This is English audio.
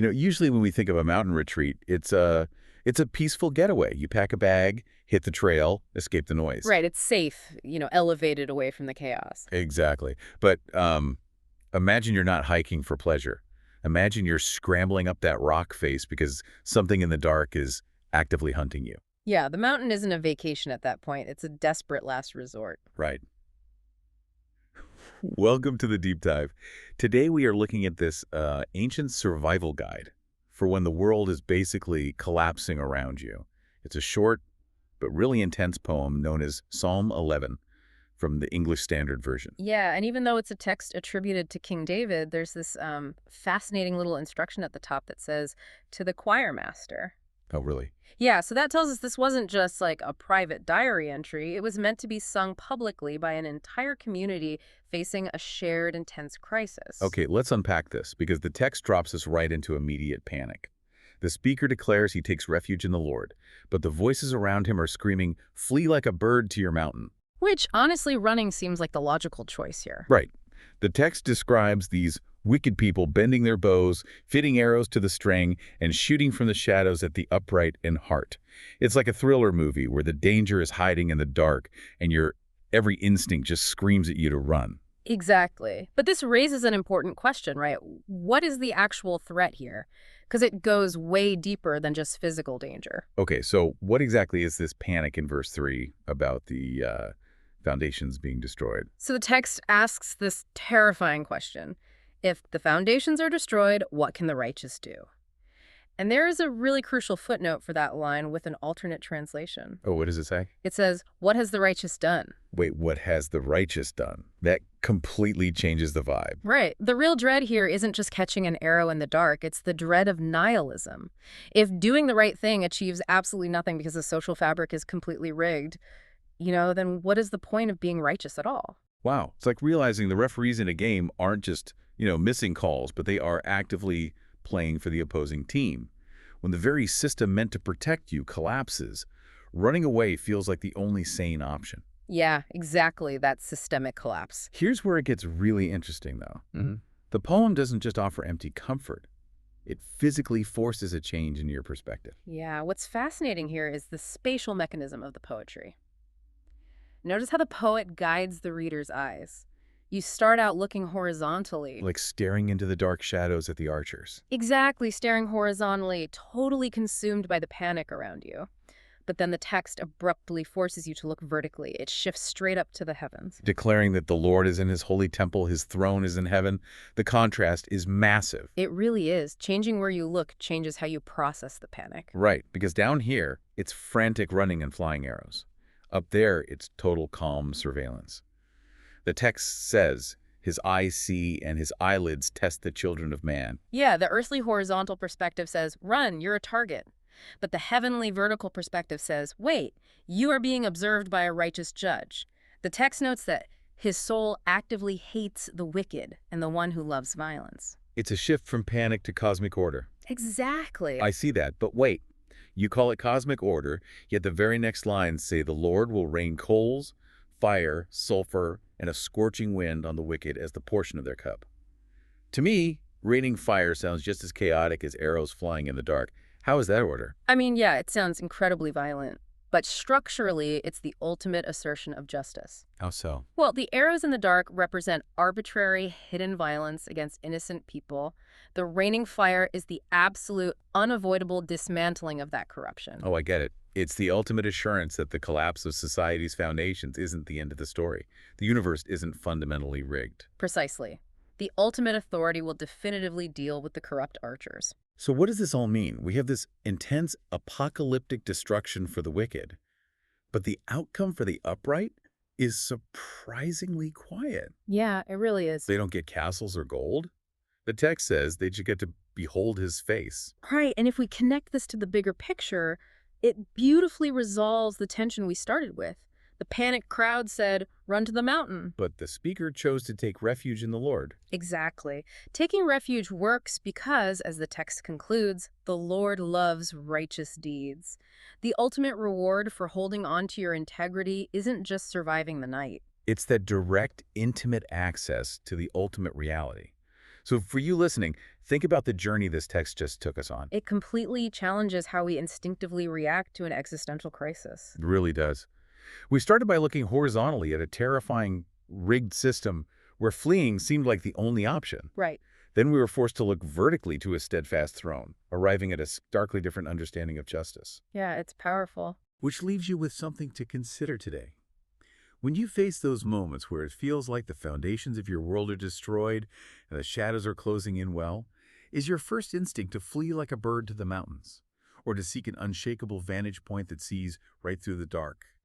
Usually when we think of a mountain retreat, it's a peaceful getaway. You pack a bag, hit the trail, escape the noise. Right, it's safe, elevated away from the chaos. Exactly. But imagine you're not hiking for pleasure. Imagine you're scrambling up that rock face because something in the dark is actively hunting you. Yeah, the mountain isn't a vacation at that point. It's a desperate last resort. Right. Welcome to the deep dive. Today we are looking at this ancient survival guide for when the world is basically collapsing around you. It's a short but really intense poem known as Psalm 11 from the English Standard Version. Yeah, and even though it's a text attributed to King David, there's this fascinating little instruction at the top that says, to the choir master. Oh, really? Yeah, so that tells us this wasn't just like a private diary entry. It was meant to be sung publicly by an entire community facing a shared intense crisis. Okay, let's unpack this because the text drops us right into immediate panic. The speaker declares he takes refuge in the Lord, but the voices around him are screaming, "Flee like a bird to your mountain." Which, honestly, running seems like the logical choice here. Right. The text describes these wicked people bending their bows, fitting arrows to the string, and shooting from the shadows at the upright in heart. It's like a thriller movie where the danger is hiding in the dark and your every instinct just screams at you to run. Exactly. But this raises an important question, right? What is the actual threat here? Because it goes way deeper than just physical danger. Okay, so what exactly is this panic in verse 3 about the foundations being destroyed? So the text asks this terrifying question. If the foundations are destroyed, what can the righteous do? And there is a really crucial footnote for that line with an alternate translation. Oh, what does it say? It says, what has the righteous done? Wait, what has the righteous done? That completely changes the vibe. Right. The real dread here isn't just catching an arrow in the dark. It's the dread of nihilism. If doing the right thing achieves absolutely nothing because the social fabric is completely rigged, then what is the point of being righteous at all? Wow, it's like realizing the referees in a game aren't just, missing calls, but they are actively playing for the opposing team. When the very system meant to protect you collapses, running away feels like the only sane option. Yeah, exactly. That systemic collapse. Here's where it gets really interesting, though. The poem doesn't just offer empty comfort. It physically forces a change in your perspective. Yeah, what's fascinating here is the spatial mechanism of the poetry. Notice how the poet guides the reader's eyes. You start out looking horizontally. Like staring into the dark shadows at the archers. Exactly, staring horizontally, totally consumed by the panic around you. But then the text abruptly forces you to look vertically. It shifts straight up to the heavens. Declaring that the Lord is in his holy temple, his throne is in heaven. The contrast is massive. It really is. Changing where you look changes how you process the panic. Right, because down here, it's frantic running and flying arrows. Up there, it's total calm surveillance. The text says, his eyes see and his eyelids test the children of man. Yeah, the earthly horizontal perspective says, run, you're a target. But the heavenly vertical perspective says, wait, you are being observed by a righteous judge. The text notes that his soul actively hates the wicked and the one who loves violence. It's a shift from panic to cosmic order. Exactly. I see that, but wait. You call it cosmic order, yet the very next lines say the Lord will rain coals, fire, sulfur, and a scorching wind on the wicked as the portion of their cup. To me, raining fire sounds just as chaotic as arrows flying in the dark. How is that order? I mean, yeah, it sounds incredibly violent. But structurally, it's the ultimate assertion of justice. How so? Well, the arrows in the dark represent arbitrary, hidden violence against innocent people. The raining fire is the absolute, unavoidable dismantling of that corruption. Oh, I get it. It's the ultimate assurance that the collapse of society's foundations isn't the end of the story. The universe isn't fundamentally rigged. Precisely. The ultimate authority will definitively deal with the corrupt archers. So what does this all mean? We have this intense apocalyptic destruction for the wicked, but the outcome for the upright is surprisingly quiet. Yeah, it really is. They don't get castles or gold. The text says they should get to behold his face. Right, and if we connect this to the bigger picture, it beautifully resolves the tension we started with. The panicked crowd said, run to the mountain. But the speaker chose to take refuge in the Lord. Exactly. Taking refuge works because, as the text concludes, the Lord loves righteous deeds. The ultimate reward for holding on to your integrity isn't just surviving the night. It's that direct, intimate access to the ultimate reality. So for you listening, think about the journey this text just took us on. It completely challenges how we instinctively react to an existential crisis. It really does. We started by looking horizontally at a terrifying, rigged system where fleeing seemed like the only option. Right. Then we were forced to look vertically to a steadfast throne, arriving at a starkly different understanding of justice. Yeah, it's powerful. Which leaves you with something to consider today. When you face those moments where it feels like the foundations of your world are destroyed and the shadows are closing in well, is your first instinct to flee like a bird to the mountains, or to seek an unshakable vantage point that sees right through the dark?